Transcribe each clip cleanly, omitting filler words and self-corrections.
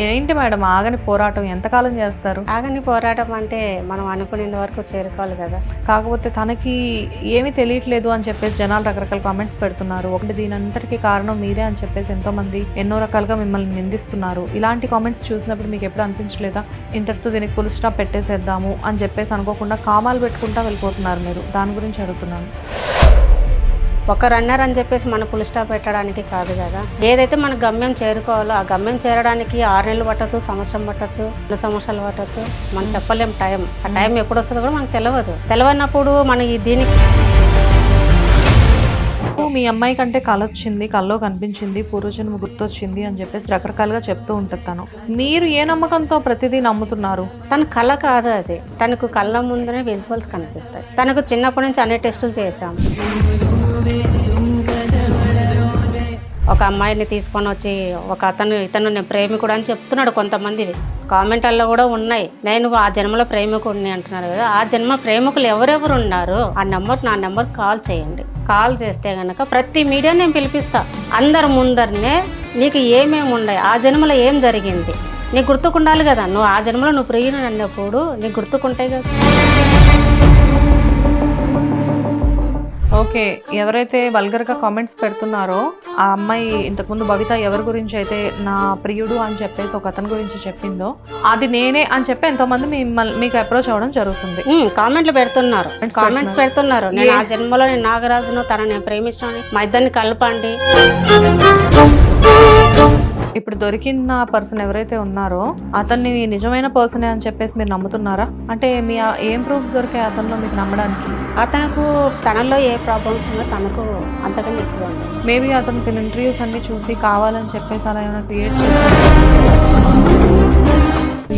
ఏంటి మేడం ఆగని పోరాటం ఎంతకాలం చేస్తారు? ఆగని పోరాటం అంటే మనం అనుకునేంత వరకు చేరుకోవాలి కదా. కాకపోతే తనకి ఏమీ తెలియట్లేదు అని చెప్పేసి జనాలు రకరకాల కామెంట్స్ పెడుతున్నారు. ఒకటి దీనంతటికి కారణం మీరే అని చెప్పేసి ఎంతోమంది ఎన్నో రకాలుగా మిమ్మల్ని నిందిస్తున్నారు. ఇలాంటి కామెంట్స్ చూసినప్పుడు మీకు ఎప్పుడు అనిపించలేదా ఇంతటితో దీనికి ఫుల్ స్టాప్ పెట్టేసేద్దాము అని చెప్పేసి అనుకోకుండా కామాలు పెట్టుకుంటా వెళ్ళిపోతున్నారు మీరు? దాని గురించి అడుగుతున్నాను. ఒక రన్నర్ అని చెప్పేసి మన ఫుల్ స్టాప్ పెట్టడానికి కాదు కదా. ఏదైతే మన గమ్యం చేరుకోవాలో ఆ గమ్యం చేరడానికి 6 నెలలు పట్టచ్చు, సంవత్సరం పట్టచ్చు, 2 సంవత్సరాలు పట్టచ్చు. మనం చెప్పలేం టైం. ఆ టైం ఎప్పుడు వస్తుందో కూడా మనకు తెలియనప్పుడు మన దీనికి మీ అమ్మాయి కంటే కళ వచ్చింది, కల్లో కనిపించింది, పూర్వజన్మ గుర్తొచ్చింది అని చెప్పేసి రకరకాలుగా చెప్తూ ఉంటుంది తను. మీరు ఏ నమ్మకంతో ప్రతిదీ నమ్ముతున్నారు? తన కళ కాదు అది. తనకు కళ్ళ ముందునే విజువల్స్ కనిపిస్తాయి. తనకు చిన్నప్పటి నుంచి అన్ని టెస్టులు చేశాం. ఒక అమ్మాయిని తీసుకొని వచ్చి ఇతను నేను ప్రేమికుడు అని చెప్తున్నాడు. కొంతమంది కామెంట్లలో కూడా ఉన్నాయి, నేను ఆ జన్మలో ప్రేమికుడిని అంటున్నారు కదా. ఆ జన్మ ప్రేమికులు ఎవరెవరు ఉన్నారు నా నెంబర్ కాల్ చేయండి. కాల్ చేస్తే గనక ప్రతి మీడియా నేను పిలిపిస్తా. అందరి ముందరనే నీకు ఏమేమి ఉన్నాయి, ఆ జన్మలో ఏం జరిగింది నీకు గుర్తుకుండాలి కదా. నువ్వు ఆ జన్మలో నువ్వు ప్రియుని అన్నప్పుడు నీకు గుర్తుకుంటాయి కదా. ఓకే, ఎవరైతే వల్గర్గా కామెంట్స్ పెడుతున్నారో ఆ అమ్మాయి ఇంతకుముందు భవిత ఎవరి గురించి అయితే నా ప్రియుడు అని చెప్పేసి ఒక అతని గురించి చెప్పిందో అది నేనే అని చెప్పి ఎంతోమంది మీకు అప్రోచ్ అవ్వడం జరుగుతుంది. కామెంట్లు పెడుతున్నారు. నేను ఆ జన్మలో నేను నాగరాజును నేను ప్రేమించిన మా ఇద్దరిని కలపండి. ఇప్పుడు దొరికిన పర్సన్ ఎవరైతే ఉన్నారో అతన్ని నిజమైన పర్సనే అని చెప్పేసి మీరు నమ్ముతున్నారా? అంటే మీ ఏం ప్రూఫ్ దొరికాయి అతనిలో మీకు నమ్మడానికి? తనలో ఏ ప్రాబ్లమ్స్ ఉన్నా తనకు అంతకన్నా ఎక్కువ ఉంది. మేబీ అతను తన ఇంటర్వ్యూస్ అన్ని చూసి కావాలని చెప్పేసి అలా ఏమైనా క్రియేట్ చేసి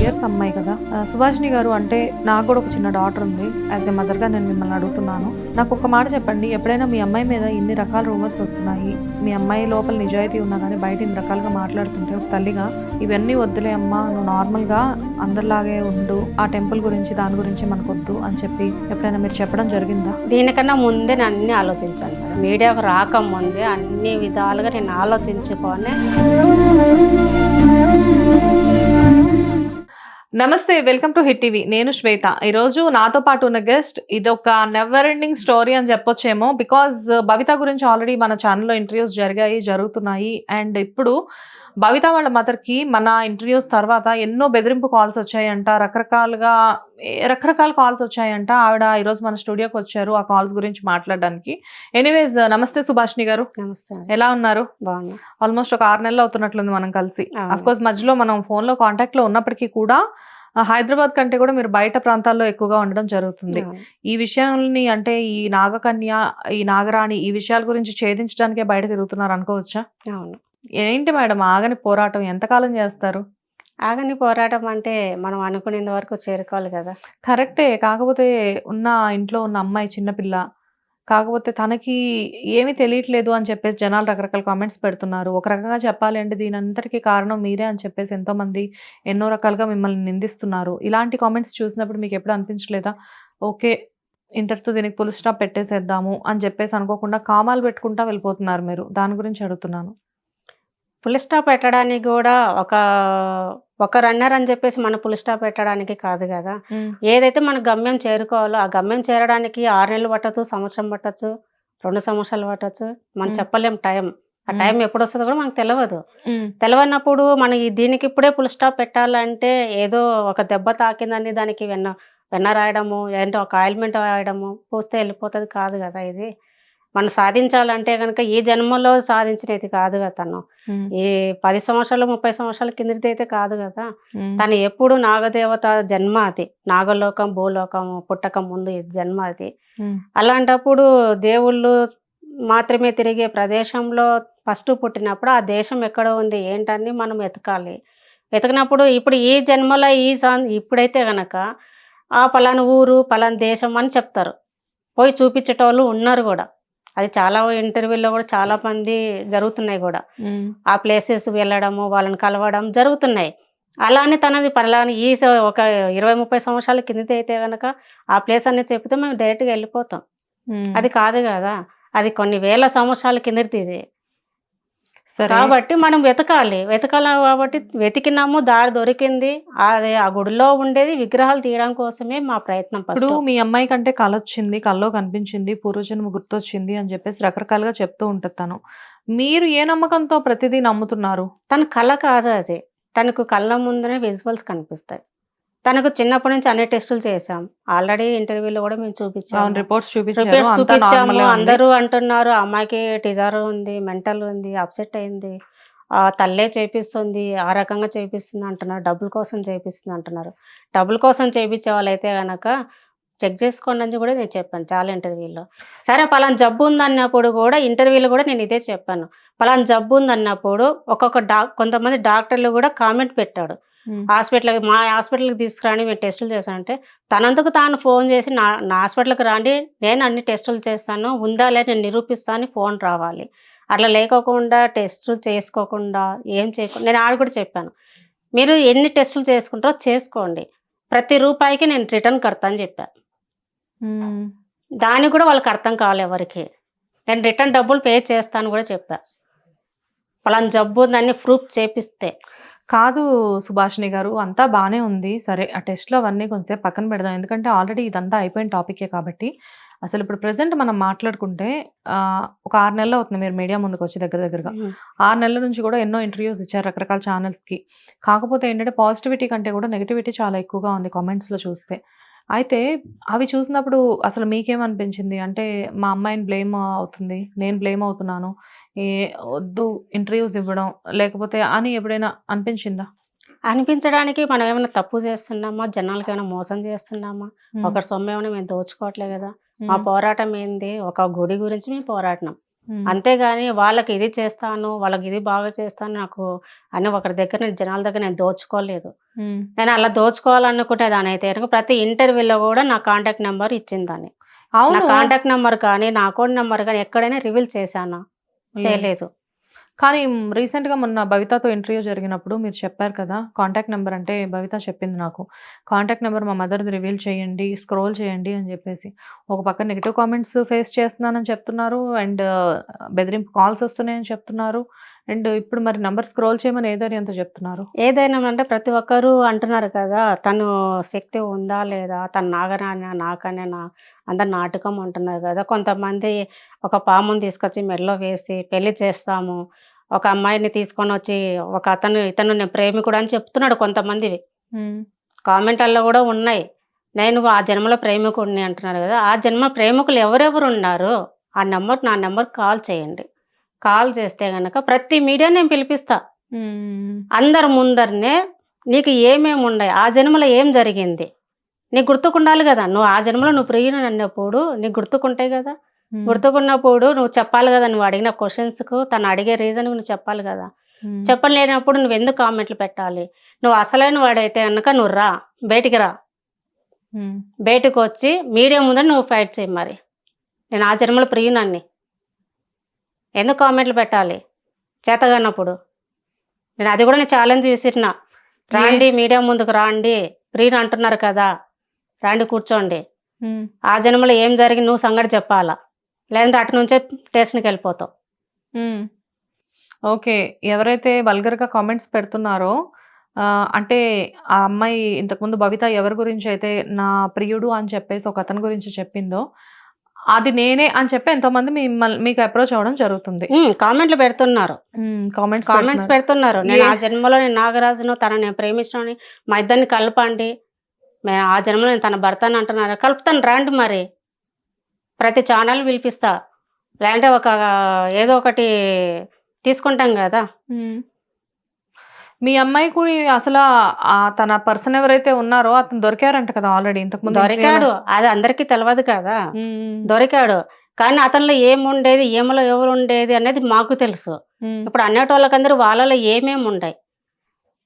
ఇయర్స్ అమ్మాయి కదా సుభాషిణి గారు. అంటే నాకు కూడా ఒక చిన్న డాటర్ ఉంది. యాజ్ ఎ మదర్గా నేను మిమ్మల్ని అడుగుతున్నాను, నాకు ఒక మాట చెప్పండి. ఎప్పుడైనా మీ అమ్మాయి మీద ఇన్ని రకాల రూమర్స్ వస్తున్నాయి, మీ అమ్మాయి లోపల నిజాయితీ ఉన్నా కానీ బయట ఇన్ని రకాలుగా మాట్లాడుతుంటే ఒక తల్లిగా ఇవన్నీ వద్దులే అమ్మా, నువ్వు నార్మల్గా అందరిలాగే ఉండు, ఆ టెంపుల్ గురించి దాని గురించి మనకొద్దు అని చెప్పి ఎప్పుడైనా మీరు చెప్పడం జరిగిందా? దీనికన్నా ముందే నేను అన్ని ఆలోచించాను. మీడియాకు రాకముందే అన్ని విధాలుగా నేను ఆలోచించుకొని. నమస్తే, వెల్కమ్ టు హిట్ టీవీ. నేను శ్వేత. ఈరోజు నాతో పాటు ఉన్న గెస్ట్ ఇది ఒక నెవర్ ఎండింగ్ స్టోరీ అని చెప్పొచ్చేమో. బికాజ్ భవిత గురించి ఆల్రెడీ మన ఛానల్లో ఇంటర్వ్యూస్ జరుగుతున్నాయి. అండ్ ఇప్పుడు భవిత వాళ్ళ మదర్కి మన ఇంటర్వ్యూస్ తర్వాత ఎన్నో బెదిరింపు కాల్స్ వచ్చాయంట, రకరకాల కాల్స్ వచ్చాయంట. ఆవిడ ఈరోజు మన స్టూడియోకి వచ్చారు ఆ కాల్స్ గురించి మాట్లాడడానికి. ఎనీవేస్, నమస్తే సుభాషిణి గారు. నమస్తే. ఎలా ఉన్నారు? బాగున్నా. ఆల్మోస్ట్ ఒక 6 నెలలు అవుతున్నట్లుంది మనం కలిసి. అఫ్కోర్స్ మధ్యలో మనం ఫోన్లో కాంటాక్ట్లో ఉన్నప్పటికీ కూడా హైదరాబాద్ కంటే కూడా మీరు బయట ప్రాంతాల్లో ఎక్కువగా ఉండడం జరుగుతుంది. ఈ విషయాల్ని అంటే ఈ నాగకన్య, ఈ నాగరాణి, ఈ విషయాల గురించి ఛేదించడానికే బయట తిరుగుతున్నారు అనుకోవచ్చా? అవును. ఏంటి మేడం ఆగని పోరాటం ఎంతకాలం చేస్తారు? ఆగని పోరాటం అంటే మనం అనుకునేంత వరకు చేరుకోవాలి కదా. కరెక్టే. కాకపోతే ఇంట్లో ఉన్న అమ్మాయి చిన్నపిల్ల, కాకపోతే తనకి ఏమీ తెలియట్లేదు అని చెప్పేసి జనాలు రకరకాల కామెంట్స్ పెడుతున్నారు. ఒక రకంగా చెప్పాలి అంటే దీనంతటికి కారణం మీరే అని చెప్పేసి ఎంతోమంది ఎన్నో రకాలుగా మిమ్మల్ని నిందిస్తున్నారు. ఇలాంటి కామెంట్స్ చూసినప్పుడు మీకు ఎప్పుడు అనిపించలేదా ఓకే ఇంతటితో దీనికి ఫుల్ స్టాప్ పెట్టేసేద్దాము అని చెప్పేసి అనుకోకుండా కామాలు పెట్టుకుంటా వెళ్ళిపోతున్నారు మీరు? దాని గురించి అడుగుతున్నాను. ఫుల్ స్టాప్ పెట్టడానికి కూడా ఒక రన్నర్ అని చెప్పేసి మన ఫుల్ స్టాప్ పెట్టడానికి కాదు కదా. ఏదైతే మన గమ్యం చేరుకోవాలో ఆ గమ్యం చేరడానికి 6 నెలలు పట్టచ్చు, సంవత్సరం పట్టచ్చు, 2 సంవత్సరాలు పట్టచ్చు. మనం చెప్పలేం టైం. ఆ టైం ఎప్పుడు వస్తుందో కూడా మనకు తెలియనప్పుడు మన దీనికి ఇప్పుడే ఫుల్ స్టాప్ పెట్టాలంటే ఏదో ఒక దెబ్బ తాకిందని దానికి వెన్న రాయడము, ఏంటో ఒక ఆయిల్మెంట్ రాయడము, పూస్తే వెళ్ళిపోతుంది కాదు కదా. ఇది మనం సాధించాలంటే కనుక ఈ జన్మలో సాధించినది కాదు కదా. తను ఈ 10 సంవత్సరాలు 30 సంవత్సరాల కిందది అయితే కాదు కదా. తను ఎప్పుడు నాగదేవత జన్మ అది. నాగలోకం భూలోకం పుట్టక ముందు జన్మ అది. అలాంటప్పుడు దేవుళ్ళు మాత్రమే తిరిగే ప్రదేశంలో ఫస్ట్ పుట్టినప్పుడు ఆ దేశం ఎక్కడ ఉంది ఏంటని మనం వెతకినప్పుడు ఇప్పుడు ఈ జన్మలో ఇప్పుడైతే కనుక ఆ పలానా ఊరు పలానా దేశం అని చెప్తారు. పోయి చూపించేటోళ్ళు ఉన్నారు కూడా. అది చాలా ఇంటర్వ్యూలో కూడా చాలా మంది జరుగుతున్నాయి కూడా. ఆ ప్లేసెస్ వెళ్ళడము, వాళ్ళని కలవడం జరుగుతున్నాయి. అలానే తనది పలానా ఒక 20-30 సంవత్సరాల కిందది అయితే కనుక ఆ ప్లేస్ అనేది చెప్తే మేము డైరెక్ట్గా వెళ్ళిపోతాం. అది కాదు కదా, అది కొన్ని వేల సంవత్సరాల కిందది ఇది. సరే. కాబట్టి మనం వెతకాలి కాబట్టి వెతికినాము, దారి దొరికింది. అది ఆ గుడిలో ఉండేది విగ్రహాలు తీయడం కోసమే మా ప్రయత్నం ఇప్పుడు ఫస్ట్. మీ అమ్మాయికంటే కలొచ్చింది, కల్లో కనిపించింది, పూర్వజన్మ గుర్తొచ్చింది అని చెప్పేసి రకరకాలుగా చెప్తూ ఉంటది తను. మీరు ఏ నమ్మకంతో ప్రతిదీ నమ్ముతున్నారు? తన కళ కాదు అది. తనకు కళ్ళ ముందరే విజువల్స్ కనిపిస్తాయి. తనకు చిన్నప్పటి నుంచి అన్ని టెస్టులు చేశాం. ఆల్రెడీ ఇంటర్వ్యూలో కూడా మేము అవును. చూపించాము. రిపోర్ట్స్ చూపించారు. రిపోర్ట్స్ అంతా చూపించాము. నార్మలే ఉంది. అందరూ అంటున్నారు, "ఆ అమ్మాయికి టిజార్ ఉంది, మెంటల్ ఉంది, అప్సెట్ అయింది. తల్లే చేపిస్తుంది, ఆ రకంగా చేపిస్తుంది" అంటున్నారు. డబ్బుల కోసం చేపిస్తుంది అంటున్నారు. డబ్బుల కోసం చేపించే వాళ్ళైతే గనక చెక్ చేసుకోండి అని కూడా నేను చెప్పాను చాలా ఇంటర్వ్యూలో. సరే పలానా జబ్బు ఉందన్నప్పుడు కూడా ఇంటర్వ్యూలో కూడా నేను ఇదే చెప్పాను. పలానా జబ్బు ఉందన్నప్పుడు కొంతమంది డాక్టర్లు కూడా కామెంట్ పెట్టాడు. హ్మ్. మా హాస్పిటల్‌కి తీసుకురండి, మేము టెస్టులు చేశామంటే, తనంతకు తాను ఫోన్ చేసి నా హాస్పిటల్‌కి రండి, నేను అన్ని టెస్టులు చేస్తాను, ఉందా లేదా నేను నిరూపిస్తా అని ఫోన్ రావాలి. అట్లా లేకోకుండా టెస్టులు చేసుకోకుండా ఏం చేయకుండా నేను ఆడ కూడా చెప్పాను. మీరు ఎన్ని టెస్టులు చేసుకుంటారో చేసుకోండి. ప్రతి రూపాయికి నేను రిటర్న్ కడతా అని చెప్పా. హ్మ్. దానికి కూడా వాళ్ళకి అర్థం కావాలి ఎవరికీ. నేను రిటర్న్ డబ్బులు పే చేస్తా అని కూడా చెప్పా. పలానా జబ్బు ఉందని ప్రూఫ్ చేపిస్తే. కాదు సుభాషిణి గారు. అంతా బానే ఉంది. సరే ఆ టెస్ట్‌లు అవన్నీ కొంసేపు పక్కన పెడదాం. ఎందుకంటే ఆల్రెడీ ఇదంతా అయిపోయిన టాపికే కాబట్టి. అసలిప్పుడు ప్రెజెంట్ మనం మాట్లాడుకుంటే ఒక 6 నెలలు అవుతుంది మీరు మీడియా ముందుకొచ్చి దగ్గరగా. హ్మ్. 6 నెలల నుంచి కూడా ఎన్నో ఇంటర్వ్యూస్ ఇచ్చారు రకరకాల ఛానెల్స్‌కి. కాకపోతే ఏంటంటే పాజిటివిటీ కంటే కూడా నెగటివిటీ చాలా ఎక్కువగా ఉంది కామెంట్స్‌లో చూస్తే. అయితే అవి చూసినప్పుడు అసలు మీకేమనిపించింది? అంటే మా అమ్మాయిని బ్లేమ్ అవుతుంది. నేను బ్లేమ్ అవుతున్నాను. ఏ వద్దు ఇంటర్వ్యూస్ ఇవ్వడం లేకపోతే అని ఎప్పుడైనా అనిపించిందా? అనిపించడానికి మనం ఏమైనా తప్పు చేస్తున్నామా? జనాలకేమైనా మోసం చేస్తున్నామా? హ్మ్. ఒకరి సొమ్మేమైనా మేము దోచుకోవట్లే గదా! మా హ్మ్. పోరాటం ఏంది? ఒక గుడి గురించి మేము పోరాడినాం. హ్మ్. అంతేగాని వాళ్ళకి ఇది చేస్తాను, వాళ్ళకి ఇది బాగా చేస్తాను నాకు అని ఒకరి దగ్గర నేను జనాల దగ్గర నేను దోచుకోలేదు. హ్మ్. నేను అలా దోచుకోవాలనుకునేదాన్నయితే గనుక ప్రతి ఇంటర్వ్యూలో గూడా నా కాంటాక్ట్ నంబర్ ఇచ్చిందాన్ని. నా అవును. కాంటాక్ట్ నంబర్ కానీ, నా అకౌంట్ నంబర్ గానీ ఎక్కడైనా రివీల్ చేశానా? లేదు. చేయలేదు. కానీ రీసెంట్‌గా మొన్న బవితతో ఇంటర్వ్యూ జరిగినప్పుడు మీరు చెప్పారు కదా! కాంటాక్ట్ నంబర్ అంటే బవిత చెప్పింది నాకు. కాంటాక్ట్ నంబర్ మా మదర్‌ది రివీల్ చేయండి, స్క్రోల్ చేయండి అని జెప్పేసి. ఒక పక్క నెగెటివ్ కామెంట్స్ ఫేస్ చేస్తున్నానని చెప్తున్నారు. అండ్ బెదిరింపు కాల్స్ వస్తున్నాయని చెప్తున్నారు. అండ్ ఇప్పుడు మరి నంబర్ స్క్రోల్ చేయమని ఏ ధైర్యంతో చెప్తున్నారు? ఏదైనా అంటే ప్రతి ఒక్కరు అంటున్నారు కదా! తను శక్తి ఉందా? లేదా? తను నాగరానా? నాకనేనా? అందరు నాటకం అంటున్నారు గదా! కొంతమంది ఒక పాముని తీసుకొచ్చి మెడలో వేసి పెళ్లి చేస్తాము. ఒక అమ్మాయిని తీసుకొనొచ్చి ఇతను నేను ప్రేమికుడు అని చెప్తున్నాడు కొంతమందివి. హ్మ్. కామెంట్‌ల్లో గూడా ఉన్నాయి. నేను ఆ జన్మలో ప్రేమికుడిని అంటున్నారు గదా! ఆ జన్మ ప్రేమికులు ఎవరెవరున్నారో నా నంబర్‌కి కాల్ చేయండి. కాల్ చేస్తే గనక ప్రతి మీడియా నేను పిలిపిస్తా. హ్మ్. అందరి ముందరనే నీకు ఏమేముండాయి? ఆ జన్మలో ఏం జరిగింది? నీకు గుర్తుకుండాలి గదా! నువ్వు ఆ జన్మలో నువ్వు ప్రియుడినన్నప్పుడు నీకు గుర్తుకుంటాయి గదా! హ్మ్. గుర్తుకున్నప్పుడు నువ్వు చెప్పాలి గదా! నువ్వు అడిగిన క్వెషన్స్‌కు తను అడిగే రీజన్‌కి నువ్వు చెప్పాలి గదా! హ్మ్. చెప్పలేనప్పుడు నువ్వెందుకు కామెంట్లు పెట్టాలి? నువ్వు అసలైన వాడైతే గనక నువ్వు రా. బయటికి రా. హ్మ్. బయటకొచ్చి మీడియా ముందర నువ్వు ఫైట్ చెయ్యి మరి. నేను ఆ జన్మలో ప్రియుడినని. ఎందుకు కామెంట్లు పెట్టాలి? చేతగానప్పుడు. నేను అది గూడా ఛాలెంజ్ విసిరినా. రాండి మీడియా ముందుకు రాండి. ప్రియుని అంటున్నారు కదా! రండి కూర్చోండి. హ్మ్. ఆ జన్మలో ఏం జరిగింది నువ్వు సంగతి చెప్పాలా. లేదంటే అటు నుంచే స్టేషన్‌కెళ్ళిపోతావు. హ్మ్. ఓకే. ఎవరైతే వల్గర్‌గా కామెంట్స్ పెడుతున్నారో అంటే ఆ అమ్మాయి ఇంతకుముందు బవిత ఎవరి గురించైతే నా ప్రియుడు అని చెప్పేసి ఒకతని గురించి చెప్పిందో, అది నేనే అని చెప్పి ఎంతోమంది మీకు అప్రోచ్ అవ్వడం జరుగుతుంది. కామెంట్లు పెడుతున్నారు. హ్మ్. కామెంట్స్ కామెంట్స్ పెడుతున్నారు. పెడుతున్నారు. ఏ ఆ జన్మలో నేను నాగరాజును, తనని నేను ప్రేమించినోడిని, మా ఇద్దరిని కలపండి. ఆ జన్మలో నేను తన భర్తని అంటున్నారు. కలుపుతాను రండి మరి. ప్రతి ఛానల్ పిలిపిస్తా. లేదంటే ఏదో ఒకటి తీసుకుంటాం గదా! హ్మ్. మీ అమ్మాయికి అసలా తన పర్సన్ ఎవరైతే ఉన్నారో అతను దొరికారంట కదా! ఆల్రెడీ ఇంతకుముందు ఇంటర్వ్యూలో. దొరికాడు. అది అందరికీ తెలవదు కదా! హ్మ్. దొరికాడు. కానీ అతనిలో ఏముండేది, ఈమెలో ఎవరుండేది అనేది మాకు తెలుసు. హ్మ్. ఇప్పుడు అనేటోళ్ళకందరూ వాళ్ళలో ఏమేముండాయి,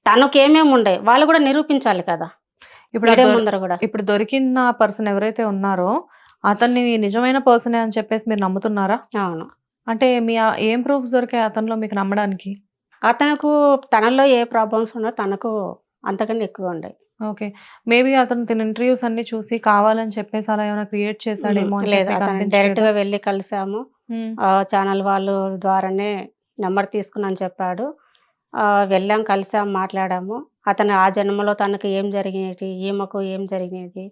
తనకేమేముండాయి వాళ్ళు గూడా నిరూపించాలి కదా! ఇప్పుడు మీడియా ముందర గూడా. ఇప్పుడు దొరికిన పర్సన్ ఎవరైతే ఉన్నారో అతన్ని నిజమైన పర్సనే అని చెప్పేసి మీరు నమ్ముతున్నారా? అవును. అంటే ఏం ప్రూఫ్స్ దొరికాయి అతనిలో మీకు నమ్మడానికి? తనలో ఏ ప్రాబ్లమ్స్ ఉన్నాయో తనకు అంతకన్నా ఎక్కువ ఉండాయి. ఓకే. మేబీ తన ఇంటర్వ్యూస్ అన్నీ చూసి కావాలని చెప్పేసి అలా ఏమైనా క్రియేట్ చేసాడేమో అని లేదు. చెప్పి మీకు అతను అనిపించలేదా? డైరెక్ట్‌గా వెళ్లి కలిసాము. హ్మ్. ఛానల్ వాళ్ళు ద్వారానే నెంబర్ తీసుకున్నాను చెప్పాడు. వెళ్ళాం, కలిసాం, మాట్లాడాము. అతను ఆ జన్మలో తనకు ఏం జరిగినది, ఈమెకు ఏం జరిగినది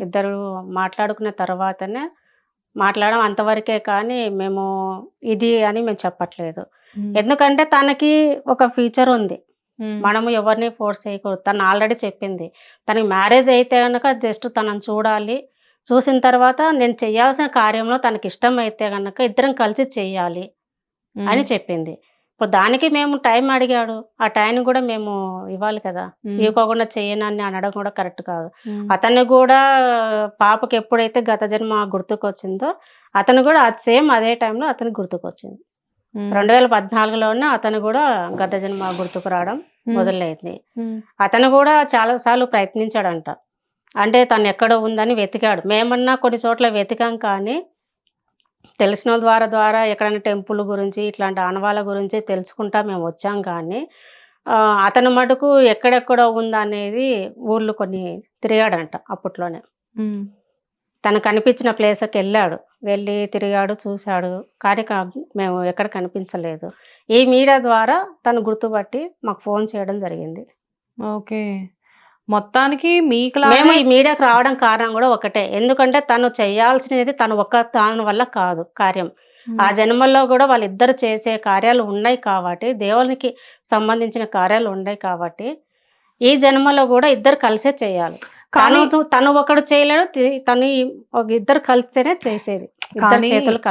ఇద్దరు మాట్లాడుకున్న తర్వాతనే మాట్లాడడం, అంతవరకే. కానీ మేము ఇది అని మేము చెప్పట్లేదు. ఎందుకంటే తనకి ఒక ఫ్యూచర్ ఉంది. మనము ఎవరిని ఫోర్స్ చేయకూడదు. తను ఆల్రెడీ చెప్పింది. తనకి మ్యారేజ్ అయితే కనుక జస్ట్ తనని చూడాలి. చూసిన తర్వాత నేను చేయాల్సిన కార్యంలో తనకి ఇష్టమైతే కనుక ఇద్దరం కలిసి చెయ్యాలి అని చెప్పింది. ఇప్పుడు దానికి మేము టైం అడిగాడు. ఆ టైం కూడా మేము ఇవ్వాలి కదా. ఇవ్వకుండా చేయనని అనడం కూడా కరెక్ట్ కాదు. అతన్ని కూడా పాపకి ఎప్పుడైతే గత జన్మ గుర్తుకొచ్చిందో అతను కూడా సేమ్ అదే టైంలో అతనికి గుర్తుకొచ్చింది. 2014లోనే అతను కూడా గత జన్మ గుర్తుకు రావడం మొదలైంది. అతను కూడా చాలా సార్లు ప్రయత్నించాడంట. అంటే తను ఎక్కడ ఉందని వెతికాడు. మేమన్నా కొన్ని చోట్ల వెతికాం, కానీ తెలిసిన ద్వారా ఎక్కడైనా టెంపుల్ గురించి ఇట్లాంటి ఆనవాళ్ళ గురించి తెలుసుకుంటా మేము వచ్చాం. కానీ అతను మటుకు ఎక్కడెక్కడ ఉందనేది ఊర్లు కొన్ని తిరిగాడంట అప్పట్లోనే. తనకు కనిపించిన ప్లేస్కి వెళ్ళి తిరిగాడు, చూశాడు. కానీ మేము ఎక్కడ కనిపించలేదు. ఈ మీడియా ద్వారా తను గుర్తుపట్టి మాకు ఫోన్ చేయడం జరిగింది. ఓకే. మొత్తానికి మేము ఈ మీడియాకు రావడం కారణం కూడా ఒకటే. ఎందుకంటే తను చేయాల్సినది తన వల్ల కాదు కార్యం. ఆ జన్మల్లో కూడా వాళ్ళిద్దరు చేసే కార్యాలు ఉన్నాయి కాబట్టి, దేవునికి సంబంధించిన కార్యాలు ఉన్నాయి కాబట్టి ఈ జన్మలో కూడా ఇద్దరు కలిసే చేయాలి. తను ఒకడు చేయలేడు, తను ఇద్దరు కలిస్తేనే చేసేది.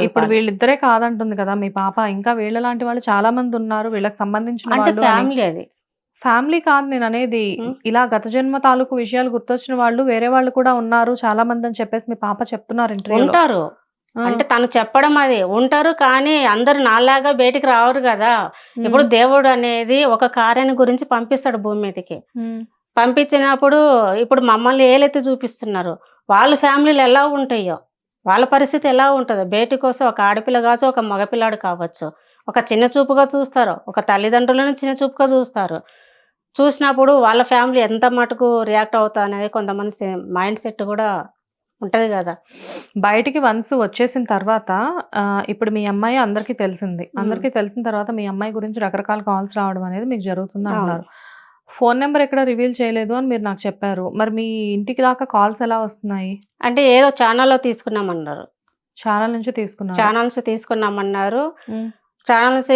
ఇప్పుడు వీళ్ళిద్దరే కాదంటుంది కదా మీ పాప, ఇంకా వీళ్ళ లాంటి వాళ్ళు చాలా మంది ఉన్నారు. వీళ్ళకి సంబంధించిన అంటే ఫ్యామిలీ, అది ఫ్యామిలీ కాదు నేను అనేది. ఇలా గత జన్మ తాలూకు విషయాలు గుర్తొచ్చిన వాళ్ళు వేరే వాళ్ళు కూడా ఉన్నారు చాలా మంది అని చెప్పేసి మీ పాప చెప్తున్నారు. ఉంటారు అంటే తను చెప్పడం అది ఉంటారు, కానీ అందరు నాలాగా బయటికి రావరు కదా. ఇప్పుడు దేవుడు అనేది ఒక కార్యాన్ని గురించి పంపిస్తాడు భూమి మీదకి. పంపించినప్పుడు ఇప్పుడు మమ్మల్ని ఏలెత్తి చూపిస్తున్నారు. వాళ్ళ ఫ్యామిలీలు ఎలా ఉంటాయో, వాళ్ళ పరిస్థితి ఎలా ఉంటుందో, బయటి కోసం ఒక ఆడపిల్ల కావచ్చు, ఒక మగపిల్లాడు కావచ్చు, ఒక చిన్న చూపుగా చూస్తారు, ఒక తల్లిదండ్రులను చిన్న చూపుగా చూస్తారు. చూసినప్పుడు వాళ్ళ ఫ్యామిలీ ఎంత మటుకు రియాక్ట్ అవుతా అనేది కొంతమంది మైండ్ సెట్ కూడా ఉంటుంది కదా. బయటికి వన్స్ వచ్చేసిన తర్వాత ఇప్పుడు మీ అమ్మాయి అందరికీ తెలిసింది. అందరికీ తెలిసిన తర్వాత మీ అమ్మాయి గురించి రకరకాల కాల్స్ రావడం అనేది మీకు జరుగుతుంది అంటున్నారు. ఫోన్ నెంబర్ ఎక్కడ రివీల్ చేయలేదు అని మీరు నాకు చెప్పారు. మరి మీ ఇంటికి దాకా కాల్స్ ఎలా వస్తున్నాయి? అంటే ఏదో ఛానల్లో తీసుకున్నామన్నారు. ఛానల్ నుంచి తీసుకున్నామన్నారు. ఛానల్స్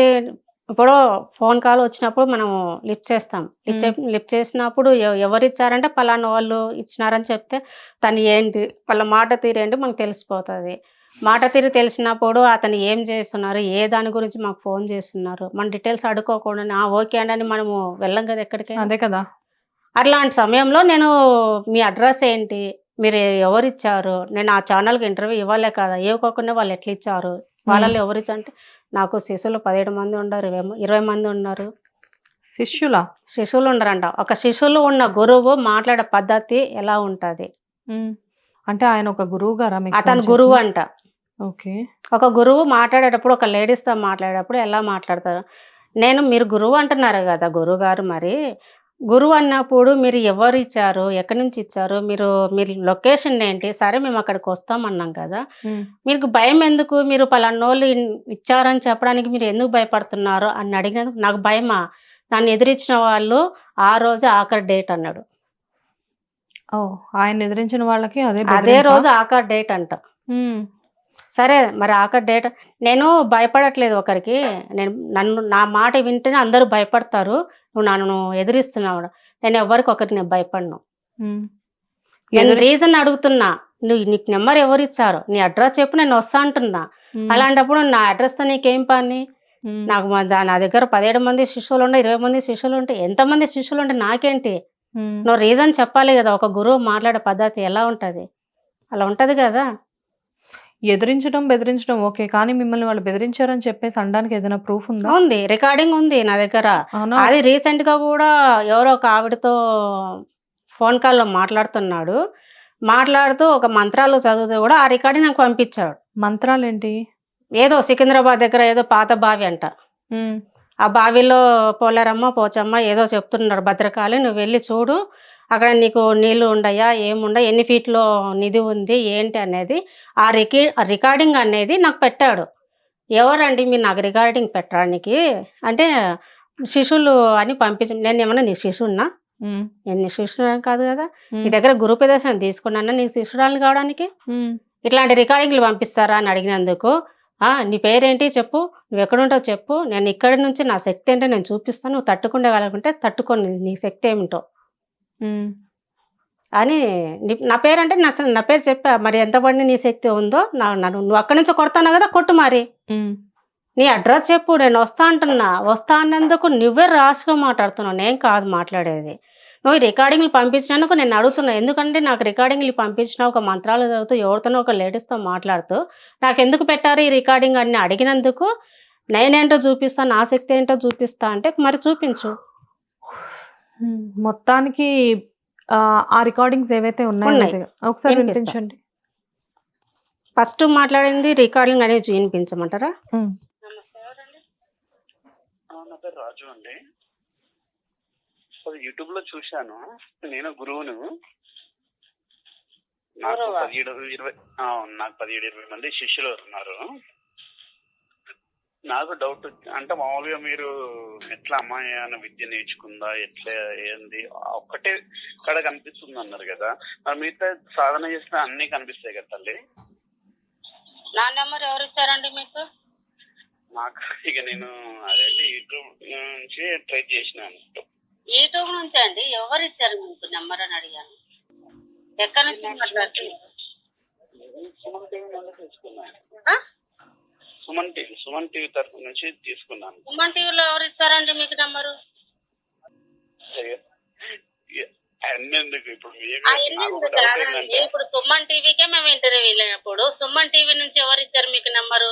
ఇప్పుడు ఫోన్ కాల్ వచ్చినప్పుడు మనం లిఫ్ట్ చేస్తాం. లిఫ్ట్ చేసినప్పుడు ఎవరు ఇచ్చారంటే పలానా వాళ్ళు ఇచ్చినారని చెప్తే తను ఏంటి వాళ్ళ మాట తీరేంటి మనకు తెలిసిపోతుంది. మాట తీరు తెలిసినప్పుడు అతను ఏం చేస్తున్నారు, ఏ దాని గురించి మాకు ఫోన్ చేస్తున్నారు, మన డీటెయిల్స్ అడుక్కోకుండా ఓకే అండి అని మనము వెళ్ళం కదా ఎక్కడికి. అదే కదా. అట్లాంటి సమయంలో నేను మీ అడ్రస్ ఏంటి, మీరు ఎవరు ఇచ్చారు, నేను ఆ ఛానల్కి ఇంటర్వ్యూ ఇవ్వలే కదా, ఇవ్వకోకుండా వాళ్ళు ఎట్లా ఇచ్చారు, వాళ్ళలో ఎవరు ఇచ్చారంటే నాకు శిష్యులు 17 మంది ఉన్నారు, 20 మంది ఉన్నారు. శిష్యులు ఉండరంట. ఒక శిష్యులు ఉన్న గురువు మాట్లాడే పద్ధతి ఎలా ఉంటుంది అంటే ఆయన ఒక గురువు గారా? అతను గురువు అంట. ఓకే. ఒక గురువు మాట్లాడేటప్పుడు ఒక లేడీస్తో మాట్లాడేటప్పుడు ఎలా మాట్లాడతారు? మీరు గురువు అంటున్నారు కదా గురువు గారు, మరి గురువు అన్నప్పుడు మీరు ఎవరు ఇచ్చారు, ఎక్కడి నుంచి ఇచ్చారు, మీరు లొకేషన్ ఏంటి, సరే మేము అక్కడికి వస్తామన్నాం కదా, మీకు భయం ఎందుకు, మీరు పలానోళ్ళు ఇచ్చారని చెప్పడానికి మీరు ఎందుకు భయపడుతున్నారు అని అడిగినందుకు నాకు భయమా, నన్ను ఎదిరించిన వాళ్ళు ఆ రోజు ఆఖరి డేట్ అన్నాడు. ఆయన ఎదిరించిన వాళ్ళకి అదే రోజు ఆఖరి డేట్ అంట. సరే మరి ఆఖరి డేట్, నేను భయపడట్లేదు ఒకరికి, నా మాట వింటేనే అందరూ భయపడతారు, నువ్వు నన్ను ఎదిరిస్తున్నావు, నేను ఎవరికి ఒకరికి నేను భయపడను. నేను రీజన్ అడుగుతున్నా, నీకు నెంబర్ ఎవరు ఇచ్చారు, నీ అడ్రస్ చెప్పు, నేను వస్తా అంటున్నా. అలాంటప్పుడు నా అడ్రస్తో నీకేం పని? నాకు నా దగ్గర 17 మంది శిష్యులు ఉంటే 20 మంది శిష్యులు ఉంటే ఎంతమంది శిష్యులు ఉంటే నాకేంటి? నువ్వు రీజన్ చెప్పాలి కదా. ఒక గురువు మాట్లాడే పద్ధతి ఎలా ఉంటుంది, అలా ఉంటుంది కదా. ఎదిరించడం బెదిరించడం ఓకే, కానీ మిమ్మల్ని వాళ్ళు బెదిరించారని చెప్పేసి అనడానికి ఏదైనా ప్రూఫ్ ఉందా? ఉంది, రికార్డింగ్ ఉంది నా దగ్గర. అది రీసెంట్ గా కూడా ఎవరో ఒక ఆవిడతో ఫోన్ కాల్లో మాట్లాడుతూ ఒక మంత్రాలు చదువుతూ కూడా ఆ రికార్డింగ్ నాకు పంపించాడు. మంత్రాలు ఏంటి? ఏదో సికింద్రాబాద్ దగ్గర ఏదో పాత బావి అంట, ఆ బావిలో పోలేరమ్మ పోచమ్మ ఏదో చెప్తున్నారు, భద్రకాళి నువ్వు వెళ్ళి చూడు, అక్కడ నీకు నీళ్లు ఉండయా, ఏముండయా, ఎన్ని ఫీట్లో నిధి ఉంది ఏంటి అనేది ఆ రికార్డింగ్ అనేది నాకు పెట్టాడు. ఎవరండి మీరు నాకు రికార్డింగ్ పెట్టడానికి అంటే శిష్యులు అని పంపించి నేను ఏమన్నా నీ శిష్యున్నా ఉమ్, నేను నీ శిష్యుడు కాదు కదా నీ ఉమ్, దగ్గర గురుపదేశం తీసుకున్నాను నీ శిష్యురాలు కావడానికి ఉమ్, ఇట్లాంటి రికార్డింగ్లు పంపిస్తారా అని అడిగినందుకు నీ పేరేంటి చెప్పు నువ్వు ఎక్కడుంటావు చెప్పు నేను ఇక్కడి నుంచి నా శక్తి ఏంటో నేను చూపిస్తాను నువ్వు తట్టుకుండగలకుంటే తట్టుకొని నీ శక్తి ఏమిటో ఉమ్, అని నా పేరు అంటే నా పేరు చెప్పా మరి ఎంత పడిన నీ శక్తి ఉందో నువ్వు అక్కడి నుంచి కొడతాను కదా కొట్టు మరి ఉమ్, నీ అడ్రస్ చెప్పు నేను వస్తా అంటున్నా వస్తా అన్నందుకు నువ్వే రాష్గా మాట్లాడుతున్నావు నేను కాదు మాట్లాడేది నువ్వు ఈ రికార్డింగ్లు పంపించినందుకు నేను అడుగుతున్నా ఎందుకంటే నాకు రికార్డింగ్లు పంపించిన ఒక మంత్రాలు చదువుతూ ఎవరితోనో ఒక లేడీస్తో మాట్లాడుతూ నాకు ఎందుకు పెట్టారు ఈ రికార్డింగ్ అని అడిగినందుకు నేనేంటో చూపిస్తా నా శక్తి ఏంటో చూపిస్తా అంటే మరి చూపించు ఉమ్. మొత్తానికి ఆ రికార్డింగ్స్ ఏవైతే ఉన్నాయో ఉన్నాయి. ఒకసారి వినిపిస్తా. వినిపించండి. ఫస్ట్ మాట్లాడింది రికార్డింగ్ అనేది వినిపించమంటారా ఉమ్, నా పేరు రాజు అండి. అది యూట్యూబ్ లో చూశాను. నేను గురువును. నాకు 17-20 మంది శిష్యులు ఉన్నారు. నాకు డౌట్ అంటే మామూలుగా మీరు ఎట్లా అమ్మాయి అన్న విద్య నేర్చుకుందా ఎట్లా ఏంది ఒక్కటే కడ కనిపిస్తుంది అన్నారు కదా, మరి మిగతా సాధన చేస్తే అన్ని కనిపిస్తాయి కదా తల్లి. నా నెంబర్ ఎవరు ఇచ్చారండి మీకు? నాకు ఇక నేను అదేంటి యూట్యూబ్ నుంచి ట్రై చేసినాను. యూట్యూబ్ నుంచి అండి. ఎవరు ఇచ్చారు మీకు నెంబర్ అని అడిగాను. ఎక్కడి నుంచి మాట్లాడుతున్నారు? సుమన్ టీవీ నుండి తీసుకున్నాను. సుమన్ టీవీ తరఫు నుంచి తీసుకున్నాను. సుమన్ టీవీలో ఎవరు ఇచ్చారండి మీకు నెంబరు? అన్నెందుకు ఇప్పుడు ఇప్పుడు సుమన్ టీవీకే మేము ఇంటర్వ్యూ వెళ్ళినప్పుడు సుమన్ టీవీ నుంచి ఎవరు ఇచ్చారు మీకు నెంబరు?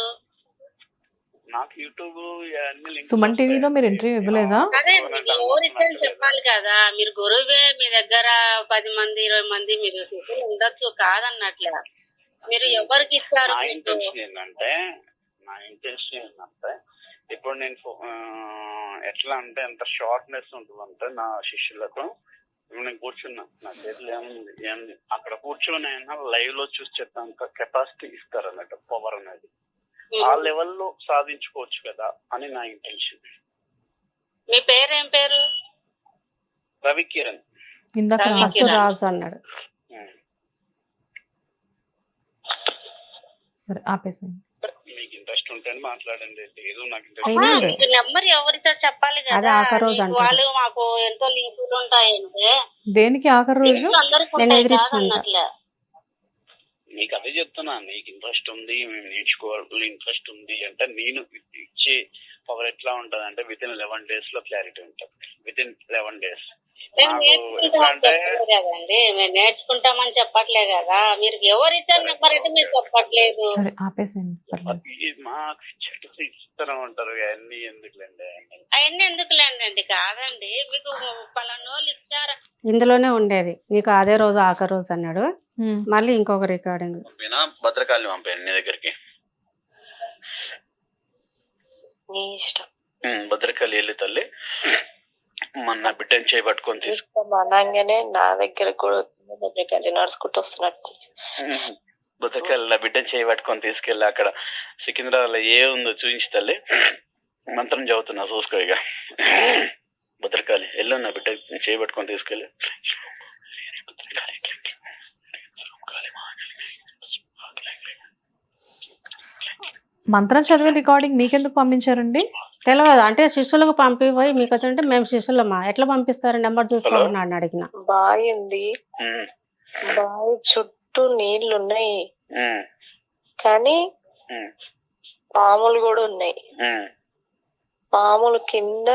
నాకు యూట్యూబ్ సుమన్ టీవీలో మీరు ఇంటర్వ్యూ ఇవ్వలేదా? అదే ఎవరు ఇచ్చారని చెప్పాలి కదా. మీరు గురువే, మీ దగ్గర 10 మంది 20 మంది మీరు శిష్యులు ఉండొచ్చు కాదన్నట్లే. మీరు ఎవరికి ఇచ్చారు? నా ఇంటెన్షన్ ఏంటంటే ఇప్పుడు నేను ఎట్లా అంటే ఎంత షార్ట్నెస్ ఉంటుందంటే నా శిష్యులకు నేను కూర్చున్నా, నా చేతిలో ఏముంది అక్కడ కూర్చొని అయినా లైవ్ లో చూసి చెప్తాను కెపాసిటీ ఇస్తారు అన్నట్టు, పవర్ అనేది ఆ లెవెల్లో సాధించుకోవచ్చు కదా అని నా ఇంటెన్షన్. మీ పేరు ఏం పేరు? రవి కిరణ్. ఇందాక రాజు అన్నాడు. సరే ఆపేసాను. మీకు ఇంట్రెస్ట్ ఉంటే మాట్లాడండి. లేదు నాకు నెంబర్ ఎవరితో చెప్పాలి కదా. వాళ్ళు మాకు ఎంతో లింకులు ఉంటాయంటే దేనికి ఆఖరి రోజు నేను ఎదిరించుకుంటా. నీకు అదే చెప్తున్నా, నీకు ఇంట్రెస్ట్ ఉంది మేము నేర్చుకోవాలి ఇంట్రెస్ట్ ఉంది అంటే నేను ఇచ్చే పవర్ ఎట్లా ఉంటది అంటే విత్ ఇన్ 11 days లో క్లారిటీ ఉంటుంది. విత్ ఇన్ 11 days మేము నేర్చుకుంటామని చెప్పట్లే కదా. మీరు ఎవరు ఇచ్చారు నెంబర్ అయితే మీరు చెప్పట్లేదు. సరే ఆపేసాను. మాకు చెట్టు ఇస్తారా ఉంటారు అవన్నీ ఎందుకులేండి. అవన్నీ ఎందుకులేండి కాదండి. మీకు పలానోళ్ళు ఇచ్చారా? ఇందులోనే ఉండేది నీకు అదే రోజు ఆఖరి రోజు అన్నాడు. మళ్ళీ ఇంకొక రికార్డింగ్ భద్రకాళి పంపాను నీ దగ్గరికి. నీ ఇష్టం. భద్రకాళి వెళ్ళి తల్లి మొన్న బిడ్డని చేయబట్టుకొని తీసుకున్నాగానే నా దగ్గర కూడా వచ్చింది. భద్రకాళి నడుచుకుంటూ వస్తున్నట్టు భద్రకాళి నా బిడ్డని చేయబట్టుకొని తీసుకెళ్ళి అక్కడ సికింద్రాబాద్ లో ఏ ఉందో చూపించి తల్లి మంత్రం చదువుతున్నా చూసుకో. ఇక భద్రకాళి వెళ్ళు నా బిడ్డ చేయబట్టుకొని తీసుకెళ్ళి మంత్రం చదివే రికార్డింగ్ మీకెందుకు పంపించారండి? తెలియదు అంటే శిష్యులకు పంపిపోయి మీకు వచ్చింటే మేము శిష్యులమా ఎట్లా పంపిస్తారు నెంబర్ చూసుకోమని అడిగిన. బావి ఉంది, బావి చుట్టూ నీళ్లు ఉన్నాయి కానీ పాములు కూడా ఉన్నాయి. పాముల కింద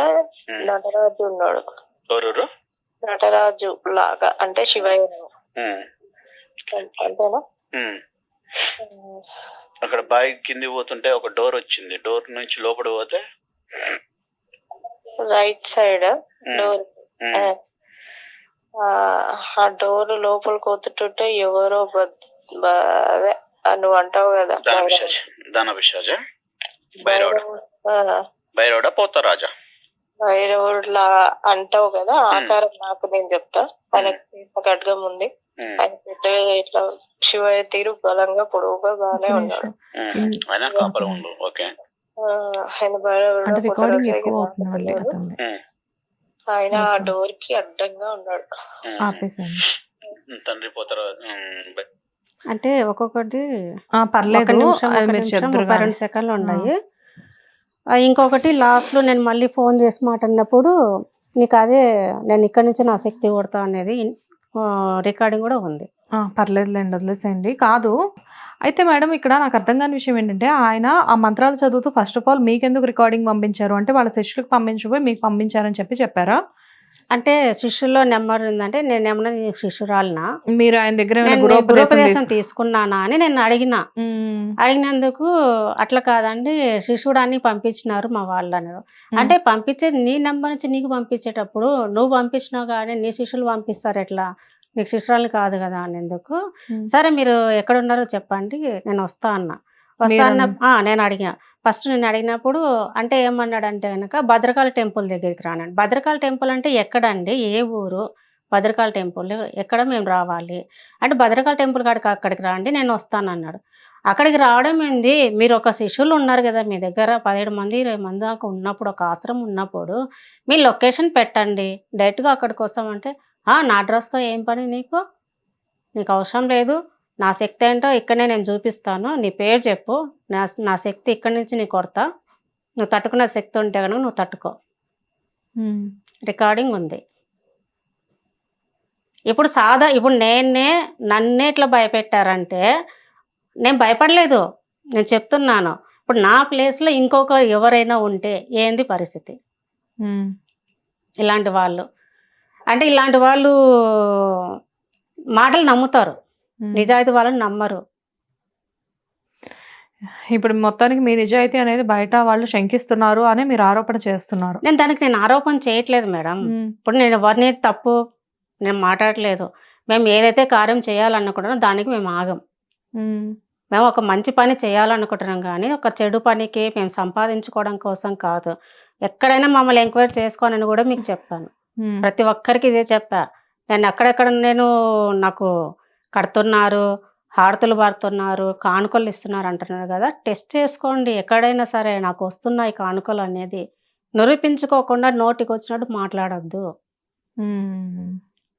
నటరాజు ఉన్నాడు. నటరాజు లాగా అంటే శివయ్య అంతేనా? అక్కడ బావి కింది పోతుంటే ఒక డోర్ వచ్చింది. డోర్ నుంచి లోపల పోతే రైట్ సైడ్ డోర్. ఆ డోర్ లోపలికి పోతుంటే ఎవరో అదే నువ్వు అంటావు కదా భైరవుడా పోతారాజా భైరవుడు లా అంటావు కదా. ఆకారం నాకు నేను చెప్తా. ఆయన ఖడ్గం ఉంది. ఆయన పెద్దగా ఇట్లా శివయ్య తీరు బలంగా పొడవుగా బాగానే ఉన్నాడు. ఆయన బాగా అంటే రికార్డింగ్ పొద్దున ఎక్కువ జరిగింది అవుతుందండి అనుకుంటున్నాను. అతనిది. ఆయన ఆ ఓకే. డోర్ కి అడ్డంగా ఉన్నాడు. ఆపేసేయండి. తండ్రి పోతారు. అంటే ఒక్కొక్కటి ఆ! ఒక పర్లేదు. నిమిషం అది ఒక మీరు నిమిషం చెప్దురు గాని. 32 సెకండ్లు ఆ! ఉన్నాయి. ఇంకొకటి లాస్ట్లో నేను మళ్ళీ ఫోన్ చేసి మాట్లాడినప్పుడు నీకు అదే నేను ఇక్కడి నుంచి నా శక్తి కొడతా అనేది రికార్డింగ్ కూడా ఉంది. ఆ! పర్లేదులెండి వదిలేసేయండి. కాదు, అయితే మేడం ఇక్కడ నాకు అర్థం కాని విషయం ఏంటంటే, ఆయన ఆ మంత్రాలు చదువుతూ ఫస్ట్ ఆఫ్ ఆల్ మీకెందుకు రికార్డింగ్ పంపించారు? అంటే వాళ్ళ శిష్యులకు పంపించబోయి మీకు పంపించారని చెప్పారా? అంటే శిష్యుల్లో నెంబర్ ఉందంటే నేనేమన్నా నీ శిష్యురాలినా? మీరు ఆయన దగ్గర ఏమైనా నేను గురోపదేశం గురోపదేశం తీసుకున్నానా అని నేను అడిగిన. హ్మ్. అడిగినందుకు అట్లా కాదండి శిష్యుడాన్ని పంపించినారు మా వాళ్ళన్నారు. అంటే పంపించేది నీ నెంబర్ నుంచి నీకు పంపించేటప్పుడు నువ్వు పంపించినావు కానీ నీ శిష్యులు పంపిస్తారు ఎట్లా? నీకు శిష్యురాలు కాదు కదా అనేందుకు. సరే మీరు ఎక్కడున్నారో చెప్పండి నేను వస్తా అన్న. వస్తా అన్న నేను అడిగా. ఫస్ట్ నేను అడిగినప్పుడు అంటే ఏమన్నాడంటే గనక భద్రకాళి టెంపుల్ దగ్గరికి రానండి. భద్రకాళి టెంపుల్ అంటే ఎక్కడండి? ఏ ఊరు? భద్రకాళి టెంపుల్ ఎక్కడ మేము రావాలి? అంటే భద్రకాళి టెంపుల్ కాడికి అక్కడికి రండి నేను వస్తానన్నాడు. అక్కడికి రావడం ఏంది? మీరు ఒక శిష్యులు ఉన్నారు కదా మీ దగ్గర 17 మంది 20 మంది దాకా ఉన్నప్పుడు ఒక ఆశ్రమం ఉన్నప్పుడు మీ లొకేషన్ పెట్టండి. డైరెక్ట్‌గా అక్కడికి వస్తామంటే నా అడ్రస్‌తో ఏం పని నీకు? నీకు అవసరం లేదు. నా శక్తి ఏంటో ఇక్కడనే నేను చూపిస్తాను. నీ పేరు చెప్పు. నా శక్తి ఇక్కడి నుంచి నీకు కొడతా. నువ్వు తట్టుకునే శక్తి ఉంటే గనుక నువ్వు తట్టుకో. రికార్డింగ్ ఉంది. ఇప్పుడు ఇప్పుడు నన్నే ఇట్లా భయపెట్టారంటే నేను భయపడలేదు. నేను చెప్తున్నాను. ఇప్పుడు నా ప్లేస్‌లో ఇంకొక ఎవరైనా ఉంటే ఏంది పరిస్థితి? ఇలాంటి వాళ్ళు. అంటే ఇలాంటి వాళ్ళు మాటలు నమ్ముతారు. నిజాయితీ వాళ్ళని నమ్మరు. ఇప్పుడు మొత్తానికి మీ నిజాయితీ అనేది బయట వాళ్ళు శంకిస్తున్నారు అని మీరు ఆరోపణ చేస్తున్నారు. నేను ఆరోపణ చేయట్లేదు మేడం. ఇప్పుడు నేను ఎవరిని తప్పు నేను మాట్లాడట్లేదు. మేము ఏదైతే కార్యం చేయాలనుకుంటున్నామో దానికి మేము ఆగం. మేము ఒక మంచి పని చేయాలనుకుంటున్నాం కానీ ఒక చెడు పనికి మేము సంపాదించుకోవడం కోసం కాదు. ఎక్కడైనా మమ్మల్ని ఎంక్వైరీ చేసుకోనని కూడా మీకు చెప్పాను. ప్రతి ఒక్కరికి ఇదే చెప్పా. నాకు కడుతున్నారు, హారతులు పడుతున్నారు, కానుకలు ఇస్తున్నారు అంటున్నారు కదా, టెస్ట్ చేసుకోండి. ఎక్కడైనా సరే నాకు వస్తున్నాయి కానుకలు అనేది నిరూపించుకోకుండా నోటికి వచ్చినట్టు మాట్లాడొద్దు.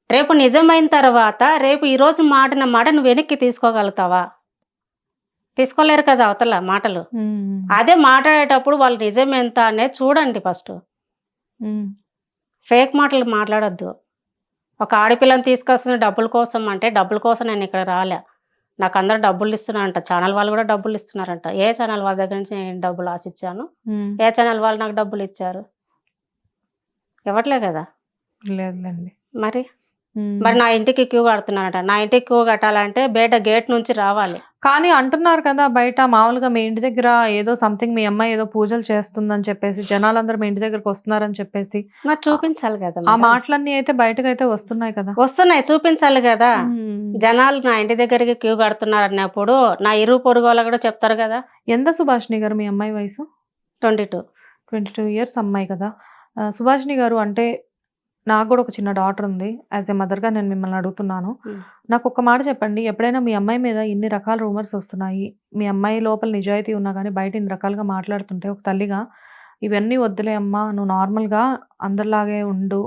రేపు నిజమైన తర్వాత రేపు ఈరోజు మాటిన మాట నువ్వు వెనక్కి తీసుకోగలుగుతావా? తీసుకోలేరు కదా అవతల మాటలు. అదే మాట్లాడేటప్పుడు వాళ్ళు నిజం ఎంత అనేది చూడండి ఫస్ట్. ఫేక్ మాటలు మాట్లాడొద్దు. ఒక ఆడపిల్లని తీసుకొస్తున్న డబ్బుల కోసం అంటే డబ్బుల కోసం నేను ఇక్కడ రాలే. నాకు అందరూ డబ్బులు ఇస్తున్నారంట. ఛానల్ వాళ్ళు కూడా డబ్బులు ఇస్తున్నారంట. ఏ ఛానల్ వాళ్ళ దగ్గర నుంచి నేను డబ్బులు ఆశించాను? ఏ ఛానల్ వాళ్ళు నాకు డబ్బులు ఇచ్చారు? ఇవ్వట్లే కదా. లేదులేండి. మరి నా ఇంటికి క్యూ కడుతున్నారట. నా ఇంటికి క్యూ కట్టాలంటే బయట గేట్ నుంచి రావాలి. కానీ అంటున్నారు కదా బయట మామూలుగా మీ ఇంటి దగ్గర ఏదో సంథింగ్ మీ అమ్మాయి ఏదో పూజలు చేస్తుందని చెప్పేసి జనాలందరూ మీ ఇంటి దగ్గరకు వస్తున్నారని చెప్పేసి నాకు చూపించాలి కదా. ఆ మాటలన్నీ అయితే బయటకు అయితే వస్తున్నాయి కదా. వస్తున్నాయి, చూపించాలి కదా. జనాలు నా ఇంటి దగ్గరికి క్యూ కడుతున్నారు అన్నప్పుడు నా ఇరుగు పొరుగు వాళ్ళు కూడా చెప్తారు కదా. ఎంత సుభాషిణి గారు మీ అమ్మాయి వయసు? 22 ఇయర్స్ అమ్మాయి కదా. సుభాషిణి గారు అంటే నాకు కూడా ఒక చిన్న డాటర్ ఉంది. యాజ్ ఏ మదర్గా నేను మిమ్మల్ని అడుగుతున్నాను. నాకు ఒక మాట చెప్పండి, ఎప్పుడైనా మీ అమ్మాయి మీద ఇన్ని రకాల రూమర్స్ వస్తున్నాయి, మీ అమ్మాయి లోపల నిజాయితీ ఉన్నా కానీ బయట ఇన్ని రకాలుగా మాట్లాడుతుంటే ఒక తల్లిగా ఇవన్నీ వద్దులే అమ్మా, నువ్వు నార్మల్గా అందరిలాగే ఉండు,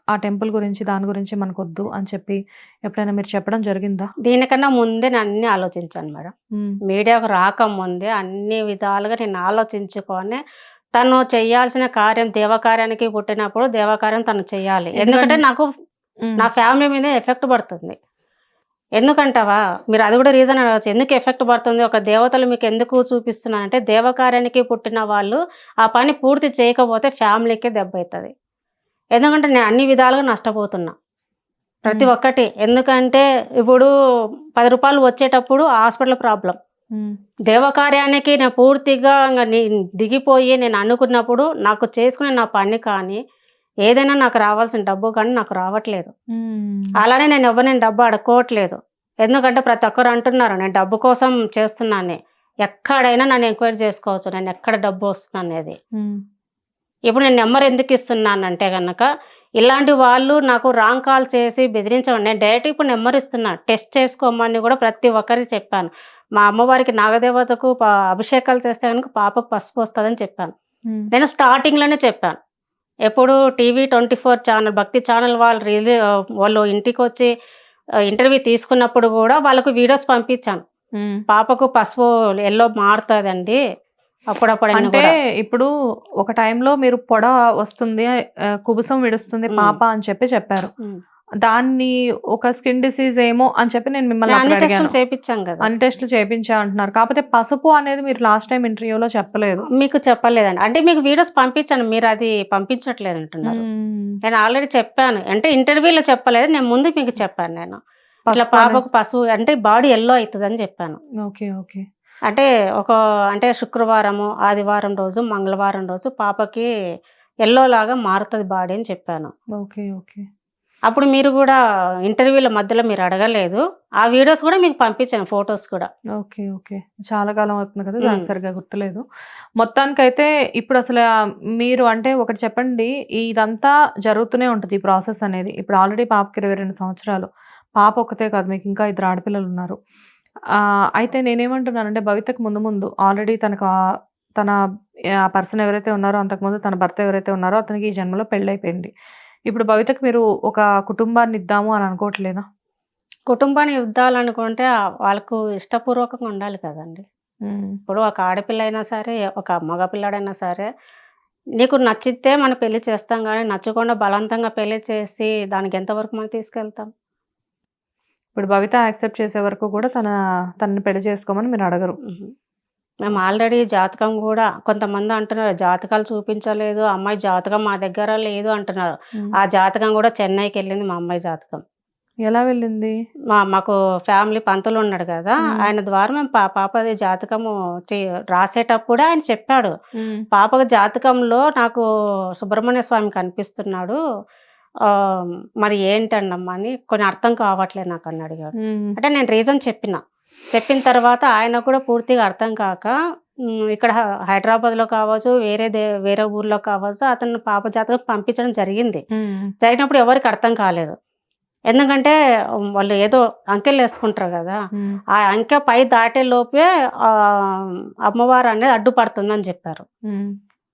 ఆ టెంపుల్ గురించి దాని గురించి మనకొద్దు అని చెప్పి ఎప్పుడైనా మీరు చెప్పడం జరిగిందా? దీనికన్నా ముందే నేను అన్ని ఆలోచించాను మేడం. మీడియాకు రాకముందే అన్ని విధాలుగా నేను ఆలోచించుకొని తను చేయాల్సిన కార్యం దేవకార్యానికి పుట్టినప్పుడు దేవకార్యం తను చేయాలి. ఎందుకంటే నాకు నా ఫ్యామిలీ మీద ఎఫెక్ట్ పడుతుంది. ఎందుకంటావా? మీరు అది కూడా రీజన్ అడగచ్చు. ఎందుకు ఎఫెక్ట్ పడుతుంది? ఒక దేవతలు మీకు ఎందుకు చూపిస్తున్నానంటే దేవకార్యానికి పుట్టిన వాళ్ళు ఆ పని పూర్తి చేయకపోతే ఫ్యామిలీకే దెబ్బ అవుతుంది. ఎందుకంటే నేను అన్ని విధాలుగా నష్టపోతున్నా ప్రతి ఒక్కటి. ఎందుకంటే ఇప్పుడు 10 రూపాయలు వచ్చేటప్పుడు హాస్పిటల్ ప్రాబ్లం. దేవకార్యానికి నేను పూర్తిగా దిగిపోయి నేను అనుకున్నప్పుడు నాకు చేసుకునే నా పని కానీ ఏదైనా నాకు రావాల్సిన డబ్బు కానీ నాకు రావట్లేదు. అలానే నేను ఎవరిని డబ్బు అడుక్కోవట్లేదు. ఎందుకంటే ప్రతి ఒక్కరు అంటున్నారు నేను డబ్బు కోసం చేస్తున్నాను. ఎక్కడైనా నన్ను ఎంక్వైరీ చేసుకోవచ్చు నేను ఎక్కడ డబ్బు వస్తుంది అనేది. ఇప్పుడు నేను నెంబర్ ఎందుకు ఇస్తున్నానంటే కనుక ఇలాంటి వాళ్ళు నాకు రాంగ్ కాల్ చేసి బెదిరించడం. నేను డైరెక్ట్ ఇప్పుడు నెంబర్ ఇస్తున్నా, టెస్ట్ చేసుకోమని కూడా ప్రతి ఒక్కరికి చెప్పాను. మా అమ్మవారికి నాగదేవతకు అభిషేకాలు చేస్తే కనుక పాపకు పసుపు వస్తుందని చెప్పాను. ఉమ్, నేను స్టార్టింగ్లోనే చెప్పాను. ఎప్పుడు టీవీ 24 ఛానల్ భక్తి ఛానల్ వాళ్ళు ఇంటికి వచ్చి ఇంటర్వ్యూ తీసుకున్నప్పుడు కూడా వాళ్ళకు వీడియోస్ పంపించాను. ఉమ్. పాపకు పసుపు ఎల్లో మారుతుందండి అప్పుడప్పుడు అని అంటే కూడా. ఇప్పుడు ఒక టైంలో మీరు పొడ వస్తుంది, కుబుసం విడుస్తుంది ఉమ్. పాప అని చెప్పారు. ఉమ్. దాన్ని ఒక స్కిన్ డిసీజ్ ఏమో అని చెప్పి నేను మిమ్మల్ని నేను అన్ని అప్పుడు టెస్టులు అడిగాను. చేయించాం కదా. అన్ని టెస్టులు చేయించా అంటున్నారు. కాకపోతే పసుపు అనేది మీరు లాస్ట్ టైం ఇంటర్వ్యూలో చెప్పలేదు. మీకు చెప్పలేదండి. అంటే మీకు వీడియోస్ పంపించాను, మీరు అది పంపించట్లేదు అంటున్నారు. ఉమ్, నేను ఆల్రెడీ చెప్పాను. అంటే ఇంటర్వ్యూలో చెప్పలేదు, నేను ముందు మీకు చెప్పాను. నేను ఇట్లా పసుపు అనేది- పాపకు పసుపు అంటే బాడీ ఎల్లో అవుతుందని చెప్పాను. Okay okay. అంటే అంటే శుక్రవారము, ఆదివారం రోజు, మంగళవారం రోజు పాపకి ఎల్లో లాగా మారుతుంది బాడీ అని చెప్పాను. Okay okay. అప్పుడు మీరు కూడా ఇంటర్వ్యూల మధ్యలో మీరు అడగలేదు. ఆ వీడియోస్ కూడా మీకు పంపించాను, ఫొటోస్ కూడా. Okay okay. చాలా కాలం అవుతుంది కదా, ఉమ్. దానికి సరిగ్గా గుర్తులేదు. మొత్తానికైతే ఇప్పుడు అసలు మీరు అంటే ఒకటి చెప్పండి, ఇదంతా జరుగుతూనే ఉంటుంది ఈ ప్రాసెస్ అనేది. ఇప్పుడు ఆల్రెడీ పాపకి 22 సంవత్సరాలు. పాప ఒక్కతే కాదు, మీకు ఇంకా 2 ఆడపిల్లలు ఉన్నారు. అయితే నేనేమంటున్నానంటే భవితకు ముందు ఆల్రెడీ తన పర్సన్ ఎవరైతే ఉన్నారో, అంతకుముందు తన భర్త ఎవరైతే ఉన్నారో అతనికి ఈ జన్మలో పెళ్ళైపోయింది. ఇప్పుడు భవితకు మీరు ఒక కుటుంబాన్ని ఇద్దాము అని అనుకోవట్లేదా? కుటుంబాన్ని యుద్ధాలనుకుంటే వాళ్ళకు ఇష్టపూర్వకంగా ఉండాలి కదండి. ఉమ్, ఇప్పుడు ఒక ఆడపిల్ల అయినా సరే, ఒక మగ పిల్లాడైనా సరే, నీకు నచ్చితే మనం పెళ్లి చేస్తాం, కానీ నచ్చకుండా బలవంతంగా పెళ్లి చేసి దానికి ఎంతవరకు మనం తీసుకెళ్తాం? ఇప్పుడు భవిత యాక్సెప్ట్ చేసే వరకు కూడా తనని పెళ్లి చేసుకోమని మీరు అడగరు. మేము ఆల్రెడీ జాతకం కూడా కొంతమంది అంటున్నారు, జాతకాలు చూపించలేదు, అమ్మాయి జాతకం మా దగ్గర లేదు అంటున్నారు. ఉమ్. ఆ జాతకం కూడా చెన్నైకి వెళ్ళింది, మా అమ్మాయి జాతకం. ఎలా వెళ్ళింది? మాకు ఫ్యామిలీ పంతులు ఉన్నాడు కదా, ఆయన ద్వారా మేము పాపది జాతకము రాసేటప్పుడు ఆయన చెప్పాడు, పాప జాతకంలో నాకు సుబ్రహ్మణ్య స్వామి కనిపిస్తున్నాడు, మరి ఏంటన్నమ్మా అని కొన్ని అర్థం కావట్లేదు నాకు అని అడిగాడు. అంటే నేను రీజన్ చెప్పిన తర్వాత ఆయన కూడా పూర్తిగా అర్థం కాక ఇక్కడ హైదరాబాద్లో కావచ్చు, వేరే ఊర్లో కావచ్చు, అతను పాప జాతకం పంపించడం జరిగినప్పుడు ఎవరికి అర్థం కాలేదు. ఎందుకంటే వాళ్ళు ఏదో అంకెలు వేసుకుంటారు కదా, ఆ అంకె పై దాటే లోపే అమ్మవారు అనేది అడ్డుపడుతుందని చెప్పారు.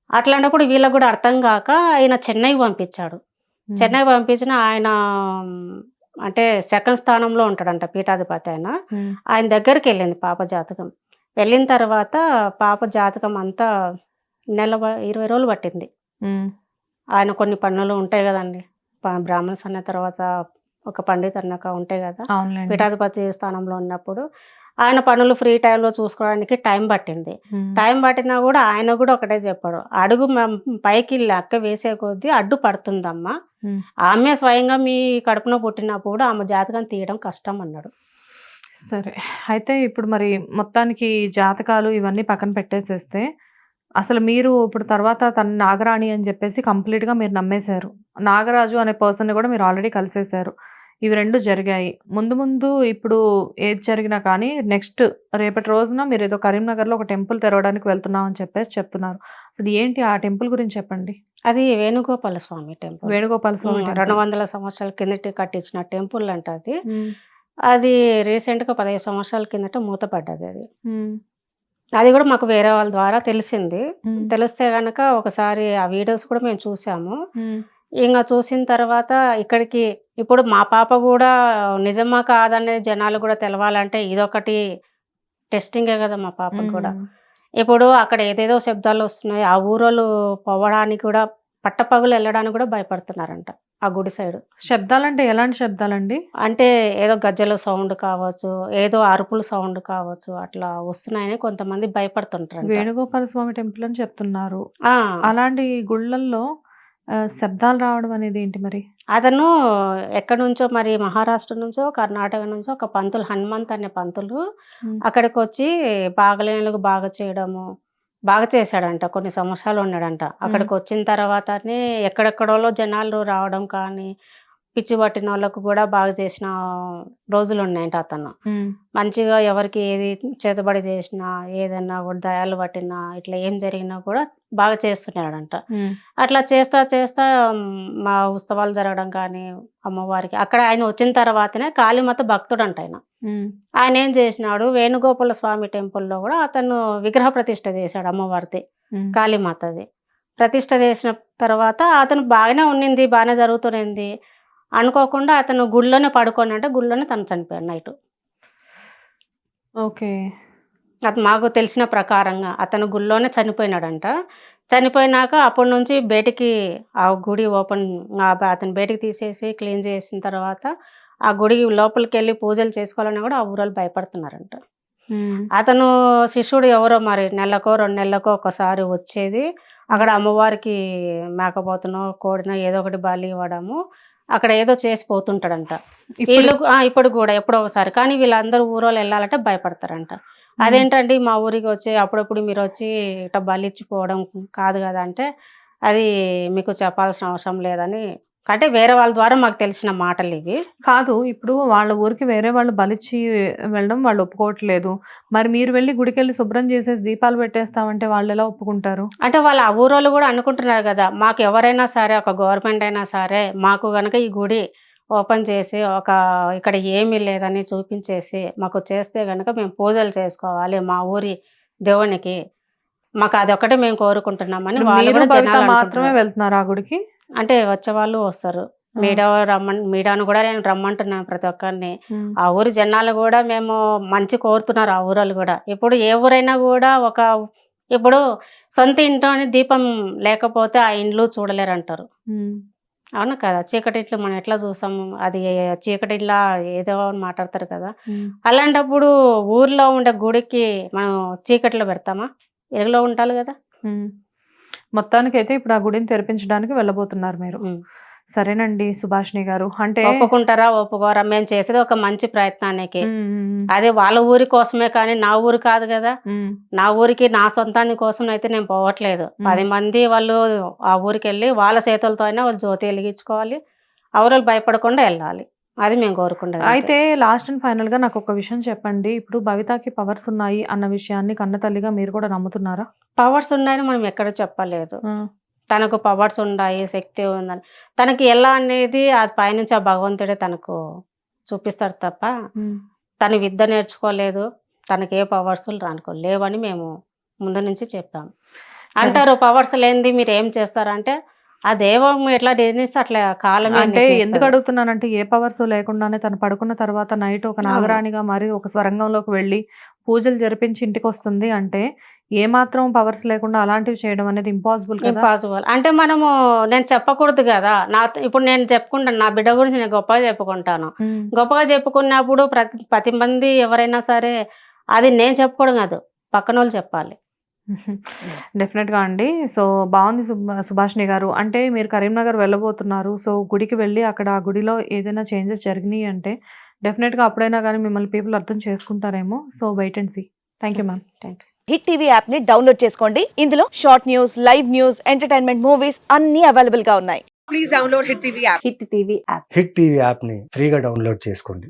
అట్లాంటప్పుడు వీళ్ళకు కూడా అర్థం కాక ఆయన చెన్నైకి పంపించాడు. చెన్నై పంపించిన ఆయన అంటే సెకండ్ స్థానంలో ఉంటాడంట, పీఠాధిపతి ఆయన దగ్గరికి వెళ్ళింది పాప జాతకం. వెళ్ళిన తర్వాత పాప జాతకం అంతా 20 రోజులు పట్టింది. ఆయన కొన్ని పనులు ఉంటాయి కదండి, బ్రాహ్మణ్స్ అన్న తర్వాత ఒక పండిత్ అన్నాక ఉంటాయి కదా, పీఠాధిపతి స్థానంలో ఉన్నప్పుడు ఆయన పనులు ఫ్రీ టైంలో చూసుకోవడానికి టైం పట్టింది. టైం పట్టినా కూడా ఆయన కూడా ఒకటే చెప్పాడు, అడుగు పైకి లెక్క వేసే కొద్దీ అడ్డు పడుతుందమ్మా, ఆమె స్వయంగా మీ కడుపున పుట్టినప్పుడు ఆమె జాతకం తీయడం కష్టం అన్నాడు. సరే, అయితే ఇప్పుడు మరి మొత్తానికి జాతకాలు ఇవన్నీ పక్కన పెట్టేసేస్తే అసలు మీరు ఇప్పుడు తర్వాత తన నాగరాణి అని చెప్పేసి కంప్లీట్గా మీరు నమ్మేశారు. నాగరాజు అనే పర్సన్ని కూడా మీరు ఆల్రెడీ కలిసేశారు. ఇవి 2 జరిగాయి. ముందు ఇప్పుడు ఏది జరిగినా కానీ నెక్స్ట్ రేపటి రోజున మీరు ఏదో కరీంనగర్లో ఒక టెంపుల్ తెరవడానికి వెళ్తున్నాం అని చెప్పేసి చెప్తున్నారు. అది ఏంటి ఆ టెంపుల్ గురించి చెప్పండి. అది వేణుగోపాల స్వామి టెంపుల్. వేణుగోపాల స్వామి 200 సంవత్సరాల కిందటి కట్టించిన టెంపుల్ అంట అది. అది రీసెంట్గా 15 సంవత్సరాల కిందట మూతపడ్డది. అది కూడా మాకు వేరే వాళ్ళ ద్వారా తెలిసింది. తెలిస్తే కనుక ఒకసారి ఆ వీడియోస్ కూడా మేము చూసాము. ఇంకా చూసిన తర్వాత ఇక్కడికి ఇప్పుడు మా పాప కూడా నిజమా కాదనేది జనాలు కూడా తెలవాలంటే ఇదొకటి టెస్టింగే కదా మా పాపకు కూడా. ఇప్పుడు అక్కడ ఏదేదో శబ్దాలు వస్తున్నాయి, ఆ ఊరోళ్ళు పోవడానికి కూడా పట్టపగులు వెళ్ళడానికి కూడా భయపడుతున్నారంట ఆ గుడి సైడ్. శబ్దాలంటే ఎలాంటి శబ్దాలండి? అంటే ఏదో గజ్జల సౌండ్ కావచ్చు, ఏదో అరుపుల సౌండ్ కావచ్చు, అట్లా వస్తున్నాయని కొంతమంది భయపడుతుంటారు. వేణుగోపాల స్వామి టెంపుల్ అని చెప్తున్నారు. అలాంటి గుళ్ళల్లో శబ్దాలు రావడం అనేది ఏంటి మరి? అతను ఎక్కడి నుంచో మరి మహారాష్ట్ర నుంచో కర్ణాటక నుంచో ఒక పంతులు, హనుమంత్ అనే పంతులు అక్కడికి వచ్చి బాగలేనులకు బాగా చేయడము బాగా చేశాడంట. కొన్ని సంవత్సరాలు ఉన్నాడంట. అక్కడికి వచ్చిన తర్వాతనే ఎక్కడెక్కడో జనాలు రావడం కానీ, పిచ్చి పట్టిన వాళ్ళకు కూడా బాగా చేసిన రోజులు ఉన్నాయంట. అతను మంచిగా ఎవరికి ఏది చేతబడి చేసినా, ఏదన్నా కూడా దయాలు పట్టినా, ఇట్లా ఏం జరిగినా కూడా బాగా చేస్తున్నాడంట. అట్లా చేస్తా చేస్తా మా ఉత్సవాలు జరగడం కానీ అమ్మవారికి అక్కడ ఆయన వచ్చిన తర్వాతనే కాళీమాత భక్తుడంట ఆయన. ఆయన ఏం చేసినాడు, వేణుగోపాల స్వామి టెంపుల్లో కూడా అతను విగ్రహ ప్రతిష్ఠ చేశాడు అమ్మవారిది, కాళీమాతది. ప్రతిష్ఠ చేసిన తర్వాత అతను బాగానే ఉన్నింది, బాగానే జరుగుతున్నది. అనుకోకుండా అతను గుడిలోనే పడుకొని అంటే గుడిలోనే తను చనిపోయాడు నైట్. ఓకే. అది మాకు తెలిసిన ప్రకారంగా అతను గుడిలోనే చనిపోయినాడంట. చనిపోయినాక అప్పటి నుంచి బయటికి ఆ గుడి ఓపెన్, అతను బయటికి తీసేసి క్లీన్ చేసిన తర్వాత ఆ గుడి లోపలికి వెళ్ళి పూజలు చేసుకోవాలన్నా కూడా ఆ ఊరోళ్ళు భయపడుతున్నారంట. అతను శిష్యుడు ఎవరో మరి నెలకో 2 నెలలకో ఒకసారి వచ్చేది, అక్కడ అమ్మవారికి మేకపోతునో కోడినో ఏదో ఒకటి బలి ఇవ్వడము, అక్కడ ఏదో చేసి పోతుంటాడంట. వీళ్ళు ఇప్పుడు కూడా ఎప్పుడో ఒకసారి. కానీ వీళ్ళందరూ ఊరోళ్ళు వెళ్ళాలంటే భయపడతారంట. అదేంటండి మా ఊరికి వచ్చి అప్పుడప్పుడు మీరు వచ్చి ఇట్లా బలి ఇచ్చిపోవడం కాదు కదా అంటే, అది మీకు చెప్పాల్సిన అవసరం లేదని, అంటే వేరే వాళ్ళ ద్వారా మాకు తెలిసిన మాటలు ఇవి. కాదు, ఇప్పుడు వాళ్ళ ఊరికి వేరే వాళ్ళు బలిచ్చి వెళ్ళడం వాళ్ళు ఒప్పుకోవట్లేదు. మరి మీరు వెళ్ళి గుడికెళ్ళి శుభ్రం చేసేసి దీపాలు పెట్టేస్తామంటే వాళ్ళు ఎలా ఒప్పుకుంటారు? అంటే వాళ్ళు ఆ ఊరోళ్ళు కూడా అనుకుంటున్నారు కదా, మాకు ఎవరైనా సరే, ఒక గవర్నమెంట్ అయినా సరే, మాకు కనుక ఈ గుడి ఓపెన్ చేసి ఇక్కడ ఏమీ లేదని చూపించేసి మాకు చేస్తే కనుక మేము పూజలు చేసుకోవాలి మా ఊరి దేవునికి, మాకు అదొకటే మేము కోరుకుంటున్నామని వాళ్ళు మీరు కూడా భవిత జనాలు మాత్రమే అనుకుంటున్నారు. వెళ్తున్నారు ఆ గుడికి? అంటే వచ్చేవాళ్ళు వస్తారు. మీడియాను కూడా నేను రమ్మంటున్నాను ప్రతి ఒక్కరిని. ఆ ఊరి జనాలు కూడా మేము మంచి కోరుతున్నారు ఆ ఊరోళ్ళు కూడా. ఇప్పుడు ఏ ఊరైనా కూడా ఇప్పుడు సొంత ఇంట్లోని దీపం లేకపోతే ఆ ఇండ్లు చూడలేరంటారు. అవును కదా, చీకటిట్లు మనం ఎట్లా చూసాము, అది చీకటిలా ఏదో అని మాట్లాడతారు కదా. అలాంటప్పుడు ఊర్లో ఉండే గుడికి మనం చీకట్లో పెడతామా? ఎలుగులో ఉంటారు కదా. మొత్తానికైతే ఇప్పుడు ఆ గుడిని తెరిపించడానికి వెళ్ళబోతున్నారు మీరు. సరేనండి సుభాషిణి గారు, అంటే ఒప్పుకుంటారా ఒప్పుకోరా, మేము చేసేది ఒక మంచి ప్రయత్నానికి. అదే వాళ్ళ ఊరి కోసమే కానీ నా ఊరు కాదు కదా. నా ఊరికి నా సొంతాని కోసం అయితే నేను పోవట్లేదు. 10 మంది వాళ్ళు ఆ ఊరికి వెళ్ళి వాళ్ళ చేతులతో అయినా వాళ్ళు జ్యోతి వెలిగించుకోవాలి, ఎవరు భయపడకుండా వెళ్ళాలి, అది మేము కోరుకుంటాం. అయితే లాస్ట్ అండ్ ఫైనల్ గా నాకు ఒక విషయం చెప్పండి, ఇప్పుడు భవితకి పవర్స్ ఉన్నాయి అన్న విషయాన్ని కన్న తల్లిగా మీరు కూడా నమ్ముతున్నారా? పవర్స్ ఉన్నాయని మనం ఎక్కడ చెప్పలేదు. తనకు పవర్స్ ఉన్నాయి, శక్తి ఉందని. తనకి ఎలా అనేది ఆ పైనుంచి ఆ భగవంతుడే తనకు చూపిస్తాడు తప్ప, తను విద్య నేర్చుకోలేదు, తనకి ఏ పవర్స్ లేవని మేము ముందు నుంచి చెప్పాము. అంటారు పవర్స్ లేనిది మీరు ఏం చేస్తారంటే, ఆ దేవం ఎట్లా నిర్ణయిస్తే అట్లా కాలమే. అంటే ఎందుకు అడుగుతున్నానంటే, ఏ పవర్స్ లేకుండానే తను పడుకున్న తర్వాత నైట్ ఒక నాగరాణిగా మరి ఒక స్వరంగంలోకి వెళ్ళి పూజలు జరిపించి ఇంటికి వస్తుంది అంటే, ఏ మాత్రం పవర్స్ లేకుండా అలాంటివి చేయడం అనేది ఇంపాసిబుల్. అంటే నేను చెప్పకూడదు కదా. ఇప్పుడు నేను చెప్పుకుంటాను, నా బిడ్డ గురించి నేను గొప్పగా చెప్పుకుంటాను. గొప్పగా చెప్పుకున్నప్పుడు ప్రతి మంది ఎవరైనా సరే అది నేను చెప్పుకోవడం కాదు, పక్కన వాళ్ళు చెప్పాలి. డెఫినెట్గా అండి. సో బాగుంది సుభాషిణి గారు. అంటే మీరు కరీంనగర్ వెళ్ళబోతున్నారు. సో గుడికి వెళ్ళి అక్కడ ఆ గుడిలో ఏదైనా చేంజెస్ జరిగినాయి అంటే డెఫినెట్గా అప్పుడైనా కానీ మిమ్మల్ని పీపుల్ అర్థం చేసుకుంటారేమో. So wait and see. Thank you ma'am. Thanks. Hit TV app ని డౌన్లోడ్ చేసుకోండి. ఇందులో short news, live news, entertainment movies అన్ని అవైలబుల్ గా ఉన్నాయి. Please download hit TV app. Hit TV app. Hit TV యాప్ని ఫ్రీగా డౌన్లోడ్ చేసుకోండి.